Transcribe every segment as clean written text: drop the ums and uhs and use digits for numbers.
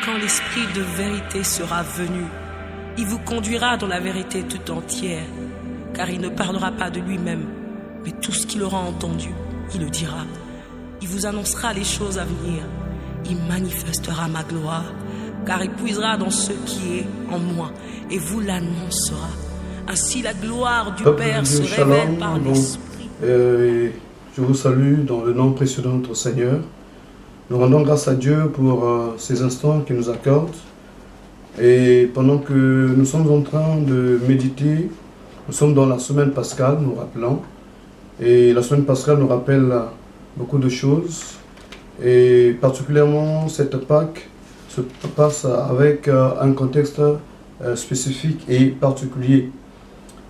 quand l'Esprit de vérité sera venu, il vous conduira dans la vérité tout entière, car il ne parlera pas de lui-même, mais tout ce qu'il aura entendu, il le dira. Il vous annoncera les choses à venir. Il manifestera ma gloire, car il puisera dans ce qui est en moi, et vous l'annoncera. Ainsi la gloire du Père se révèle par l'Esprit. Je vous salue dans le nom précieux de notre Seigneur. Nous rendons grâce à Dieu pour ces instants qu'il nous accorde. Et pendant que nous sommes en train de méditer, nous sommes dans la semaine pascale, nous rappelons. Et la semaine pascale nous rappelle beaucoup de choses. Et particulièrement cette Pâque se passe avec un contexte spécifique et particulier.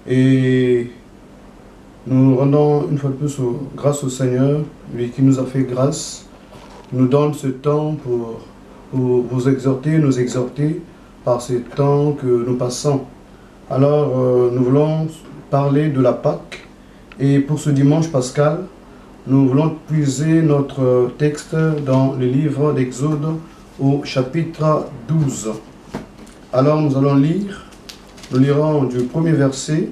Et nous rendons une fois de plus grâce au Seigneur, lui qui nous a fait grâce, nous donne ce temps pour vous exhorter, nous exhorter par ces temps que nous passons. Alors, nous voulons parler de la Pâque. Et pour ce dimanche pascal, nous voulons puiser notre texte dans le livre d'Exode au chapitre 12. Alors, nous allons lire. Nous lirons du premier verset,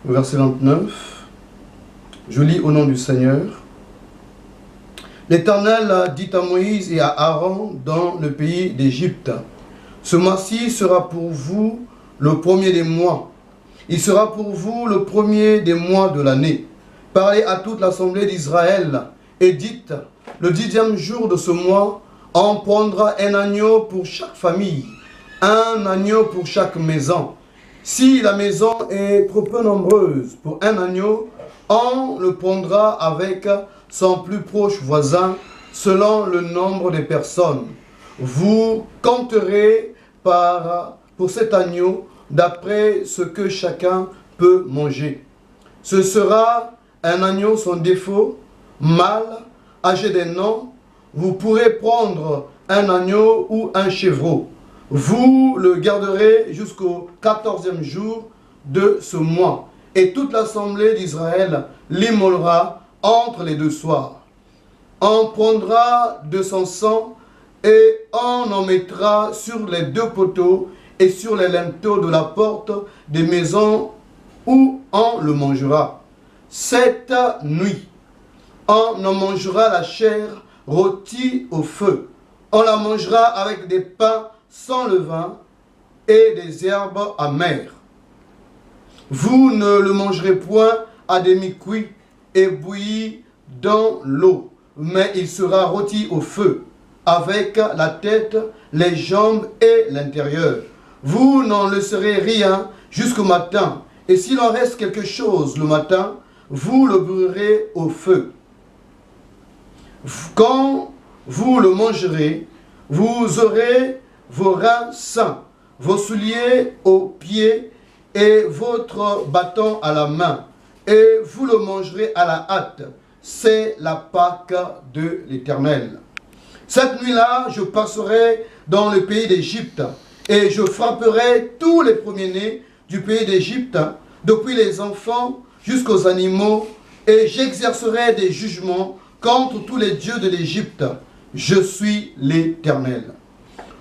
au verset 29. Je lis au nom du Seigneur. L'Éternel dit à Moïse et à Aaron dans le pays d'Égypte, « Ce mois-ci sera pour vous le premier des mois. Il sera pour vous le premier des mois de l'année. Parlez à toute l'assemblée d'Israël et dites, le 10e jour de ce mois, on prendra un agneau pour chaque famille, un agneau pour chaque maison. Si la maison est trop peu nombreuse pour un agneau, on le prendra avec son plus proche voisin, selon le nombre de personnes. Vous compterez pour cet agneau d'après ce que chacun peut manger. Ce sera un agneau sans défaut, mâle, âgé d'un an. Vous pourrez prendre un agneau ou un chevreau. Vous le garderez jusqu'au 14e jour de ce mois. Et toute l'assemblée d'Israël l'immolera entre les deux soirs. On prendra de son sang et on en mettra sur les deux poteaux et sur les linteaux de la porte des maisons où on le mangera. Cette nuit, on en mangera la chair rôtie au feu. On la mangera avec des pains sans levain et des herbes amères. Vous ne le mangerez point à demi-cuit et bouilli dans l'eau, mais il sera rôti au feu, avec la tête, les jambes et l'intérieur. Vous n'en laisserez rien jusqu'au matin, et s'il en reste quelque chose le matin, vous le brûlerez au feu. Quand vous le mangerez, vous aurez vos reins sains, vos souliers aux pieds et votre bâton à la main, et vous le mangerez à la hâte. C'est la Pâque de l'Éternel. Cette nuit-là, je passerai dans le pays d'Égypte, et je frapperai tous les premiers-nés du pays d'Égypte, depuis les enfants jusqu'aux animaux, et j'exercerai des jugements contre tous les dieux de l'Égypte. Je suis l'Éternel.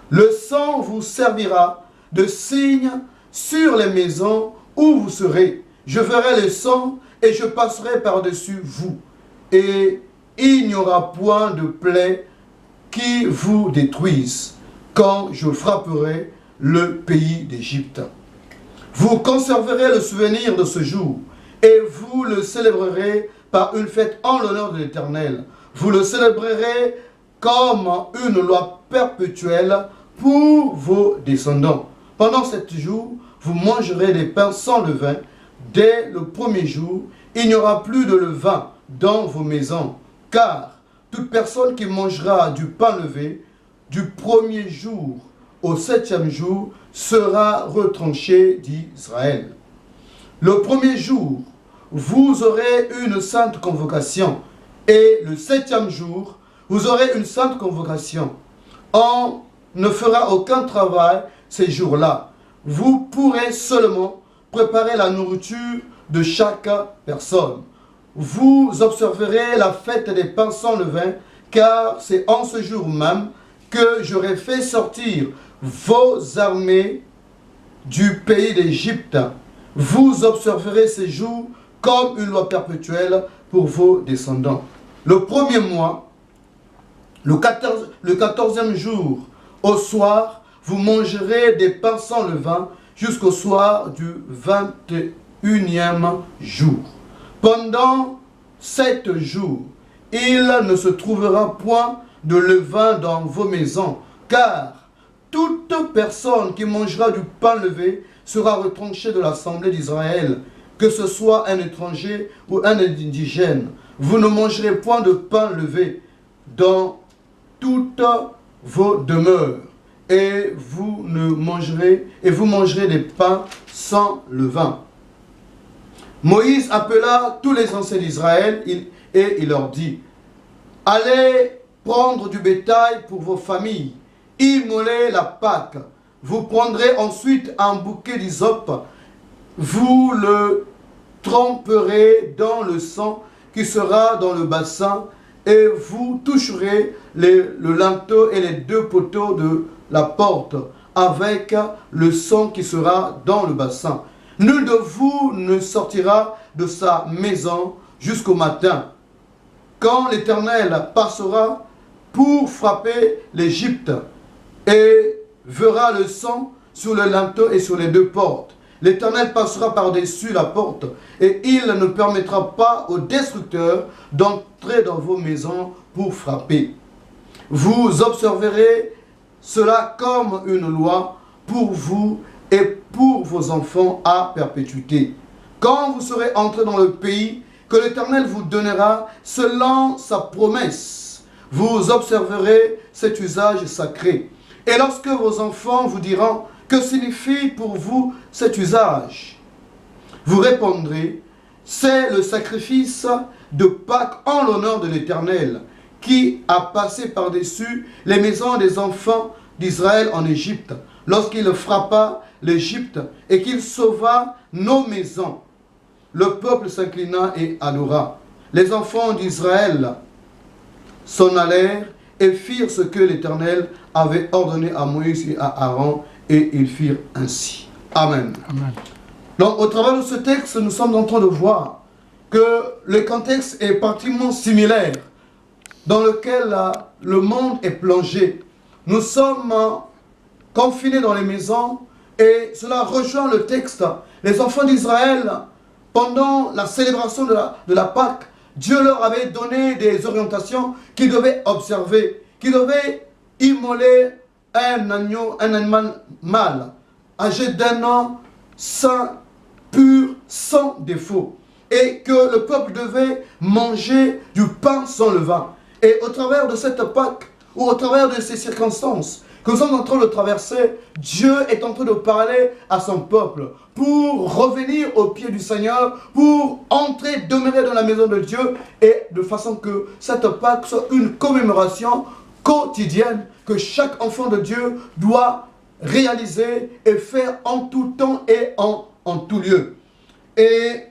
Le sang vous servira de signe sur les maisons où vous serez. Je ferai le sang et je passerai par-dessus vous. Et il n'y aura point de plaie qui vous détruise quand je frapperai le pays d'Égypte. Vous conserverez le souvenir de ce jour et vous le célébrerez par une fête en l'honneur de l'Éternel. Vous le célébrerez comme une loi perpétuelle pour vos descendants. Pendant 7 jours, vous mangerez des pains sans levain. Dès le premier jour, il n'y aura plus de levain dans vos maisons, car toute personne qui mangera du pain levé du premier jour au 7e jour sera retranchée d'Israël. Le premier jour, vous aurez une sainte convocation, et le 7e jour, vous aurez une sainte convocation. On ne fera aucun travail ces jours-là. Vous pourrez seulement préparer la nourriture de chaque personne. Vous observerez la fête des pains sans levain, car c'est en ce jour même que j'aurai fait sortir vos armées du pays d'Égypte. Vous observerez ces jours comme une loi perpétuelle pour vos descendants. Le premier mois, le 14e jour, au soir, vous mangerez des pains sans levain jusqu'au soir du 21e jour. Pendant 7 jours, il ne se trouvera point de levain dans vos maisons, car toute personne qui mangera du pain levé sera retranchée de l'assemblée d'Israël, que ce soit un étranger ou un indigène. Vous ne mangerez point de pain levé dans toutes vos demeures, et vous mangerez des pains sans levain. Moïse appela tous les anciens d'Israël et il leur dit: allez prendre du bétail pour vos familles, immolez la Pâque. Vous prendrez ensuite un bouquet d'hysope, vous le tremperez dans le sang qui sera dans le bassin, et vous toucherez le linteau et les 2 poteaux de la porte avec le sang qui sera dans le bassin. Nul de vous ne sortira de sa maison jusqu'au matin, quand l'Éternel passera pour frapper l'Égypte, et verra le sang sur le linteau et sur les 2 portes. L'Éternel passera par-dessus la porte, et il ne permettra pas aux destructeurs d'entrer dans vos maisons pour frapper. Vous observerez cela comme une loi pour vous et pour vos enfants à perpétuité. Quand vous serez entrés dans le pays que l'Éternel vous donnera selon sa promesse, vous observerez cet usage sacré. Et lorsque vos enfants vous diront: que signifie pour vous cet usage? Vous répondrez: c'est le sacrifice de Pâques en l'honneur de l'Éternel, qui a passé par-dessus les maisons des enfants d'Israël en Égypte, lorsqu'il frappa l'Égypte et qu'il sauva nos maisons. Le peuple s'inclina et adora. Les enfants d'Israël s'en allèrent et firent ce que l'Éternel avait ordonné à Moïse et à Aaron, et ils firent ainsi. Amen. Amen. Donc, au travers de ce texte, nous sommes en train de voir que le contexte est pratiquement similaire, dans lequel le monde est plongé. Nous sommes confinés dans les maisons, et cela rejoint le texte. Les enfants d'Israël, pendant la célébration de la Pâque, Dieu leur avait donné des orientations qu'ils devaient observer, qu'ils devaient immoler un agneau, un animal mâle, âgé d'1 an, saint, pur, sans défaut, et que le peuple devait manger du pain sans levain. Et au travers de cette Pâque, ou au travers de ces circonstances que nous sommes en train de traverser, Dieu est en train de parler à son peuple pour revenir au pied du Seigneur, pour entrer, demeurer dans la maison de Dieu, et de façon que cette Pâque soit une commémoration quotidienne que chaque enfant de Dieu doit réaliser et faire en tout temps et en tout lieu. Et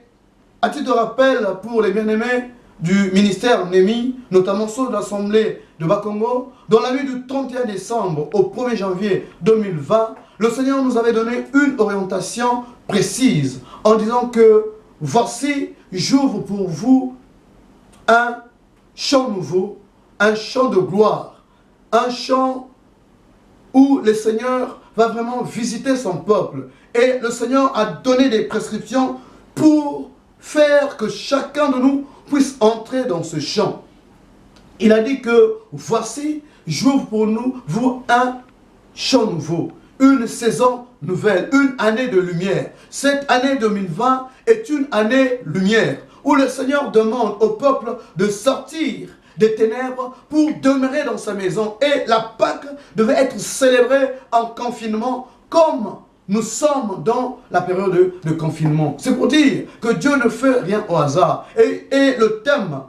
à titre de rappel pour les bien-aimés du ministère Némi, notamment ceux de l'Assemblée de Bakongo, dans la nuit du 31 décembre au 1er janvier 2020, le Seigneur nous avait donné une orientation précise en disant que voici, j'ouvre pour vous un chant nouveau, un chant de gloire, un chant où le Seigneur va vraiment visiter son peuple. Et le Seigneur a donné des prescriptions pour faire que chacun de nous puisse entrer dans ce chant. Il a dit que voici, j'ouvre pour vous un chant nouveau, une saison nouvelle, une année de lumière. Cette année 2020 est une année lumière où le Seigneur demande au peuple de sortir des ténèbres pour demeurer dans sa maison. Et la Pâque devait être célébrée en confinement comme nous sommes dans la période de confinement. C'est pour dire que Dieu ne fait rien au hasard. Et le thème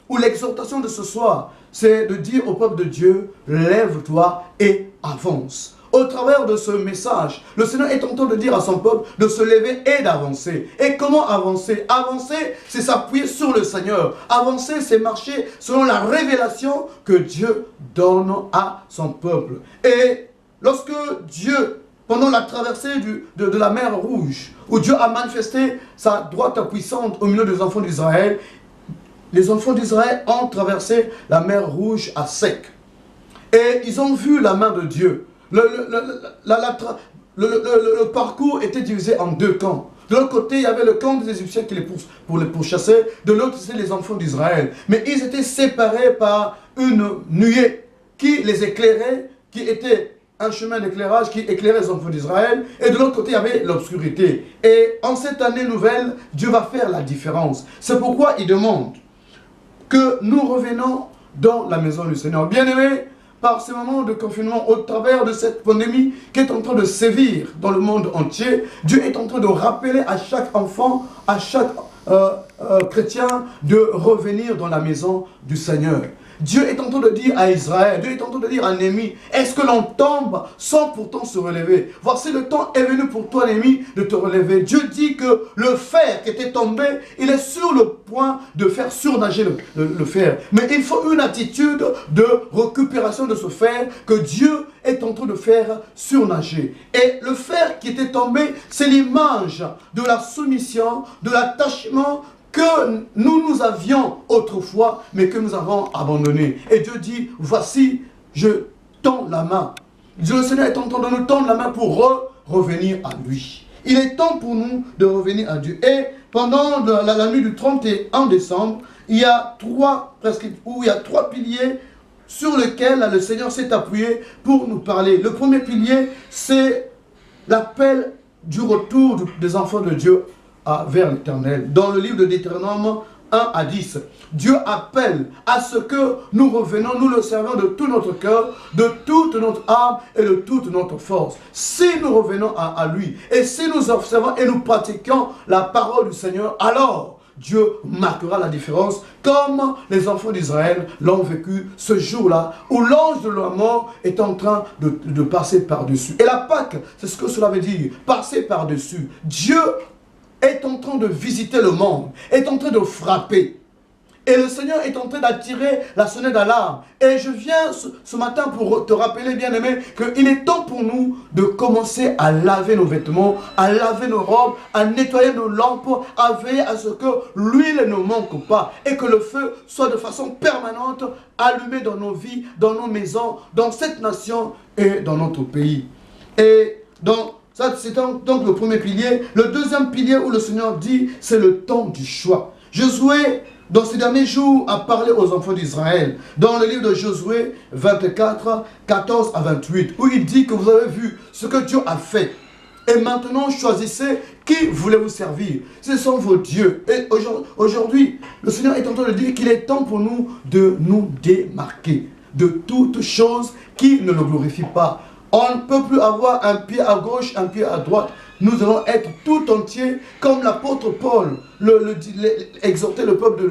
ou l'exhortation de ce soir, c'est de dire au peuple de Dieu: lève-toi et avance. au travers de ce message, le Seigneur est en train de dire à son peuple de se lever et d'avancer. Et comment avancer? Avancer, c'est s'appuyer sur le Seigneur. Avancer, c'est marcher selon la révélation que Dieu donne à son peuple. Et lorsque Dieu, pendant la traversée de la mer Rouge, où Dieu a manifesté sa droite puissante au milieu des enfants d'Israël, les enfants d'Israël ont traversé la mer Rouge à sec. Et ils ont vu la main de Dieu. Le parcours était divisé en deux camps. De l'autre côté, il y avait le camp des Égyptiens qui les pourchassaient. De l'autre, c'était les enfants d'Israël. Mais ils étaient séparés par une nuée qui les éclairait, qui était un chemin d'éclairage qui éclairait les enfants d'Israël. Et de l'autre côté, il y avait l'obscurité. Et en cette année nouvelle, Dieu va faire la différence. C'est pourquoi il demande que nous revenons dans la maison du Seigneur. Bien-aimés, par ces moments de confinement, au travers de cette pandémie qui est en train de sévir dans le monde entier, Dieu est en train de rappeler à chaque enfant, à chaque chrétien, de revenir dans la maison du Seigneur. Dieu est en train de dire à Israël, Dieu est en train de dire à Néhémie, est-ce que l'on tombe sans pourtant se relever? Voici le temps est venu pour toi, Néhémie, de te relever. Dieu dit que le fer qui était tombé, il est sur le point de faire surnager le fer. Mais il faut une attitude de récupération de ce fer que Dieu est en train de faire surnager. Et le fer qui était tombé, c'est l'image de la soumission, de l'attachement que nous avions autrefois, mais que nous avons abandonné. Et Dieu dit, voici, je tends la main. Dieu, le Seigneur est en train de nous tendre la main pour revenir à lui. Il est temps pour nous de revenir à Dieu. Et pendant la nuit du 31 décembre, il y a trois piliers sur lesquels le Seigneur s'est appuyé pour nous parler. Le premier pilier, c'est l'appel du retour des enfants de Dieu vers l'Éternel. Dans le livre de Deutéronome 1 à 10, Dieu appelle à ce que nous revenons, nous le servons de tout notre cœur, de toute notre âme et de toute notre force. Si nous revenons à lui et si nous observons et nous pratiquons la parole du Seigneur, alors Dieu marquera la différence comme les enfants d'Israël l'ont vécu ce jour-là où l'ange de la mort est en train de passer par-dessus. Et la Pâque, c'est ce que cela veut dire, passer par-dessus. Dieu est en train de visiter le monde, est en train de frapper. Et le Seigneur est en train d'attirer la sonnette d'alarme. Et je viens ce matin pour te rappeler, bien-aimé, qu'il est temps pour nous de commencer à laver nos vêtements, à laver nos robes, à nettoyer nos lampes, à veiller à ce que l'huile ne manque pas et que le feu soit de façon permanente allumé dans nos vies, dans nos maisons, dans cette nation et dans notre pays. Et ça, c'est donc le premier pilier. Le deuxième pilier où le Seigneur dit, c'est le temps du choix. Josué, dans ces derniers jours, a parlé aux enfants d'Israël. Dans le livre de Josué 24, 14 à 28, où il dit que vous avez vu ce que Dieu a fait. Et maintenant, choisissez qui voulez-vous servir. Ce sont vos dieux. Et aujourd'hui, le Seigneur est en train de dire qu'il est temps pour nous de nous démarquer de toute chose qui ne le glorifie pas. On ne peut plus avoir un pied à gauche, un pied à droite. Nous allons être tout entiers comme l'apôtre Paul exhortait le peuple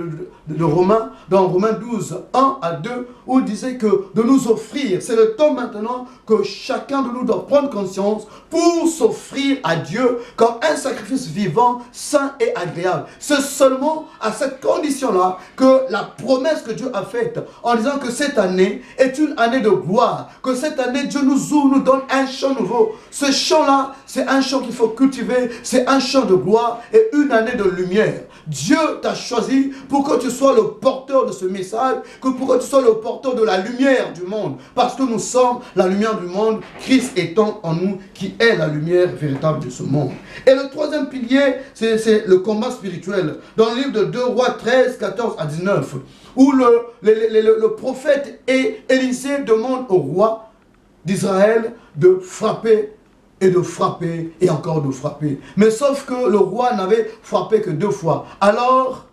de Romains, dans Romains 12, 1 à 2, où il disait que de nous offrir, c'est le temps maintenant que chacun de nous doit prendre conscience pour s'offrir à Dieu comme un sacrifice vivant, saint et agréable. C'est seulement à cette condition-là que la promesse que Dieu a faite en disant que cette année est une année de gloire, que cette année Dieu nous ouvre, nous donne un champ nouveau. Ce champ-là, c'est un champ qu'il faut cultiver, c'est un champ de gloire et une année de lumière. Dieu t'a choisi pour que tu sois le porteur de ce message, pour que tu sois le porteur de la lumière du monde, parce que nous sommes la lumière du monde, Christ étant en nous qui est la lumière véritable de ce monde. Et le troisième pilier, c'est le combat spirituel. Dans le livre de 2 Rois 13, 14 à 19, où le prophète Élisée demande au roi d'Israël de frapper et de frapper et encore de frapper. Mais sauf que le roi n'avait frappé que 2 fois. Alors,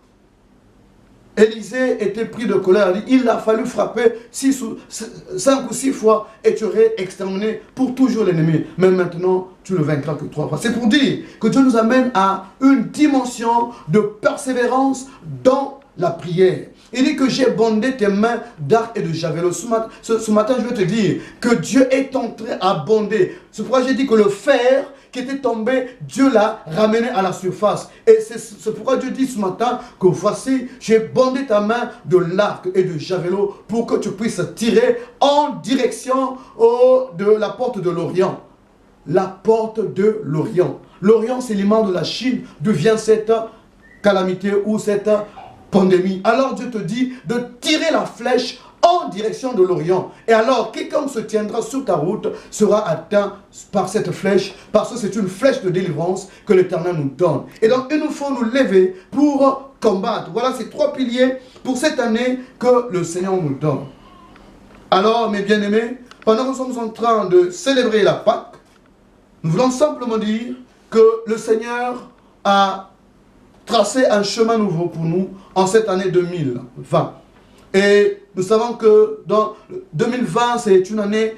Élisée était pris de colère. Il a fallu frapper 5 ou 6 fois et tu aurais exterminé pour toujours l'ennemi. Mais maintenant, tu ne vaincras que 3 fois. C'est pour dire que Dieu nous amène à une dimension de persévérance dans la prière. Il dit que j'ai bandé tes mains d'arc et de javelot. Ce matin, je veux te dire que Dieu est entré à bander. C'est pourquoi j'ai dit que le fer qui était tombé, Dieu l'a ramené à la surface. Et c'est pourquoi Dieu dit ce matin que voici, j'ai bandé ta main de l'arc et de javelot pour que tu puisses tirer en direction de la porte de l'Orient. La porte de l'Orient. L'Orient, c'est l'image de la Chine, d'où vient cette calamité ou cette pandémie. Alors Dieu te dit de tirer la flèche en direction de l'Orient. Et alors, quiconque se tiendra sur ta route sera atteint par cette flèche, parce que c'est une flèche de délivrance que l'Éternel nous donne. Et donc, il nous faut nous lever pour combattre. Voilà ces 3 piliers pour cette année que le Seigneur nous donne. Alors, mes bien-aimés, pendant que nous sommes en train de célébrer la Pâque, nous voulons simplement dire que le Seigneur a tracé un chemin nouveau pour nous en cette année 2020. Et nous savons que dans 2020, c'est une année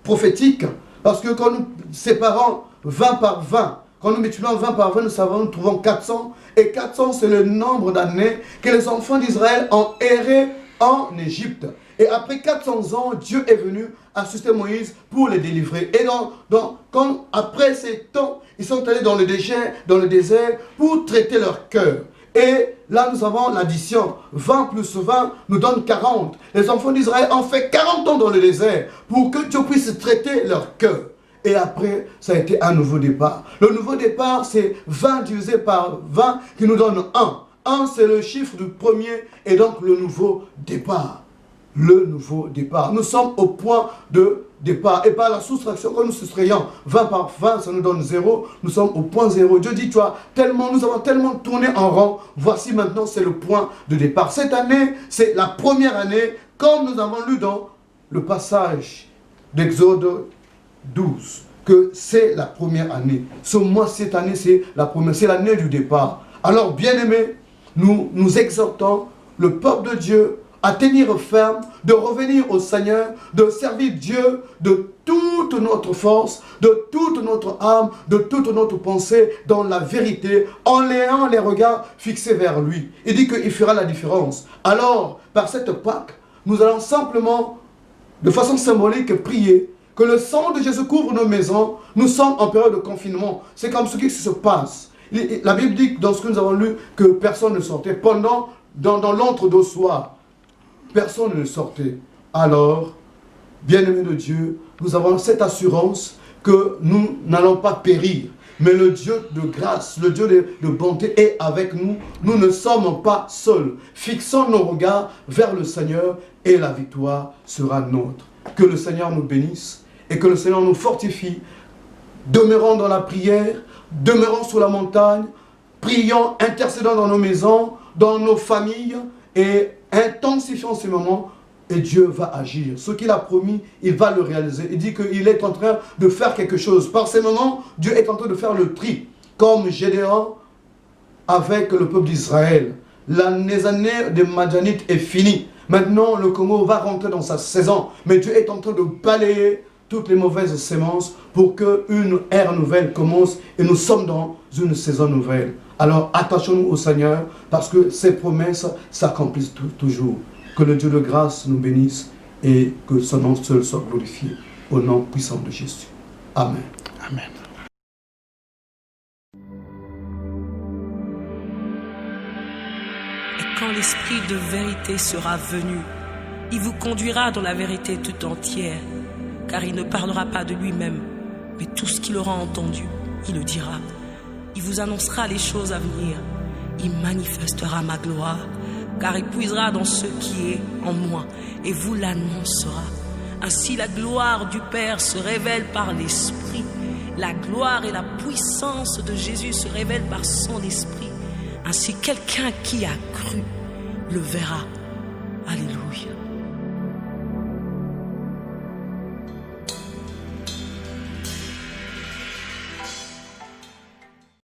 prophétique, parce que quand nous séparons 20 par 20, quand nous multiplions 20 par 20, nous trouvons 400, et 400 c'est le nombre d'années que les enfants d'Israël ont erré en Égypte. Et après 400 ans, Dieu est venu assister Moïse pour les délivrer. Et après ces temps, ils sont allés dans le désert pour traiter leur cœur. Et là, nous avons l'addition. 20 plus 20 nous donne 40. Les enfants d'Israël ont fait 40 ans dans le désert pour que Dieu puisse traiter leur cœur. Et après, ça a été un nouveau départ. Le nouveau départ, c'est 20 divisé par 20 qui nous donne 1. 1, c'est le chiffre du premier et donc le nouveau départ. Le nouveau départ. Nous sommes au point de départ. Et par la soustraction, quand nous soustrayons 20 par 20, ça nous donne 0. Nous sommes au point 0. Dieu dit, nous avons tellement tourné en rond. Voici maintenant, c'est le point de départ. Cette année, c'est la première année, comme nous avons lu dans le passage d'Exode 12, que c'est la première année. Ce mois, cette année, c'est la première. C'est l'année du départ. Alors, bien-aimés, nous exhortons le peuple de Dieu à tenir ferme, de revenir au Seigneur, de servir Dieu de toute notre force, de toute notre âme, de toute notre pensée, dans la vérité, en ayant les regards fixés vers lui. Il dit qu'il fera la différence. Alors, par cette Pâque, nous allons simplement, de façon symbolique, prier que le sang de Jésus couvre nos maisons. Nous sommes en période de confinement. C'est comme ce qui se passe. La Bible dit, dans ce que nous avons lu, que personne ne sortait. Dans l'entre-deux soirs, personne ne sortait. Alors, bien-aimés de Dieu, nous avons cette assurance que nous n'allons pas périr. Mais le Dieu de grâce, le Dieu de bonté est avec nous. Nous ne sommes pas seuls. Fixons nos regards vers le Seigneur et la victoire sera nôtre. Que le Seigneur nous bénisse et que le Seigneur nous fortifie. Demeurons dans la prière, demeurons sur la montagne, prions, intercédons dans nos maisons, dans nos familles et intensifions ces moments et Dieu va agir. Ce qu'il a promis, il va le réaliser. Il dit qu'il est en train de faire quelque chose. Par ces moments, Dieu est en train de faire le tri, comme Gédéon avec le peuple d'Israël. Les années de Madianites est finie. Maintenant, le Congo va rentrer dans sa saison. Mais Dieu est en train de balayer toutes les mauvaises semences pour qu'une ère nouvelle commence et nous sommes dans une saison nouvelle. Alors attachons-nous au Seigneur parce que ses promesses s'accomplissent toujours. Que le Dieu de grâce nous bénisse et que son nom seul soit glorifié. Au nom puissant de Jésus. Amen. Amen. Et quand l'Esprit de vérité sera venu, il vous conduira dans la vérité tout entière, car il ne parlera pas de lui-même, mais tout ce qu'il aura entendu, il le dira. Il vous annoncera les choses à venir. Il manifestera ma gloire, car il puisera dans ce qui est en moi et vous l'annoncera. Ainsi la gloire du Père se révèle par l'Esprit. La gloire et la puissance de Jésus se révèlent par son Esprit. Ainsi quelqu'un qui a cru le verra